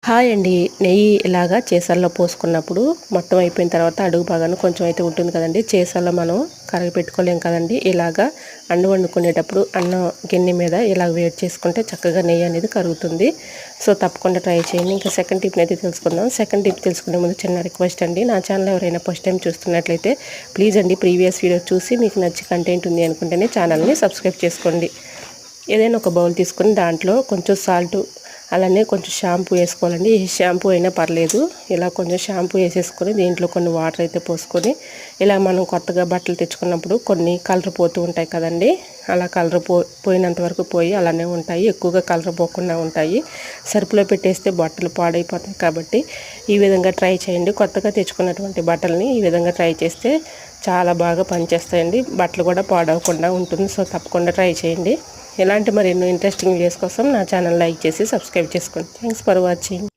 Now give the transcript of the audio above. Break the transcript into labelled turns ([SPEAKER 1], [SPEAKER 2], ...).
[SPEAKER 1] Hi అండి. నెయ్యి ఇలాగా చేసాల్లో పోసుకున్నప్పుడు మొత్తం అయిపోయిన తర్వాత అడుగు భాగాన కొంచెం అయితే ఉంటుంది కదండి. చేసాల్లో మనం కరిగి పెట్టుకోలేం కదండి. ఇలాగా అన్నం వండుకునేటప్పుడు అన్నం గిన్నె మీద ఇలా వేడి చేసుకుంటే చక్కగా నెయ్యి అనేది కరుగుతుంది. సో తప్పకుండా ట్రై చేయండి. ఇంకా సెకండ్ టిప్ని అయితే తెలుసుకుందాం. సెకండ్ టిప్ తెలుసుకునే ముందు చిన్న రిక్వెస్ట్ అండి. నా ఛానల్ ఎవరైనా ఫస్ట్ టైం చూస్తున్నట్లయితే ప్లీజ్ అండి ప్రీవియస్ వీడియో చూసి మీకు నచ్చి కంటెంట్ ఉంది అనుకుంటేనే ఛానల్ని సబ్స్క్రైబ్ చేసుకోండి. ఏదైనా ఒక బౌల్ తీసుకొని దాంట్లో కొంచెం సాల్ట్ అలానే కొంచెం షాంపూ వేసుకోవాలండి. ఈ షాంపూ అయినా పర్లేదు. ఇలా కొంచెం షాంపూ వేసేసుకొని దీంట్లో కొన్ని వాటర్ అయితే పోసుకొని ఇలా మనం కొత్తగా బట్టలు తెచ్చుకున్నప్పుడు కొన్ని కలర్ పోతూ ఉంటాయి కదండి. అలా కలర్ పోయినంత వరకు పోయి అలానే ఉంటాయి. ఎక్కువగా కలర్ పోకుండా ఉంటాయి. సరుపులో పెట్టేస్తే బట్టలు పాడైపోతాయి కాబట్టి ఈ విధంగా ట్రై చేయండి. కొత్తగా తెచ్చుకున్నటువంటి బట్టలని ఈ విధంగా ట్రై చేస్తే చాలా బాగా పనిచేస్తాయండి. బట్టలు కూడా పాడవకుండా ఉంటుంది. సో తప్పకుండా ట్రై చేయండి. ఇలాంటి మరెన్నో ఇంట్రెస్టింగ్ వీడియోస్ కోసం నా ఛానల్ లైక్ చేసి సబ్స్క్రైబ్ చేసుకోండి. Thanks for watching.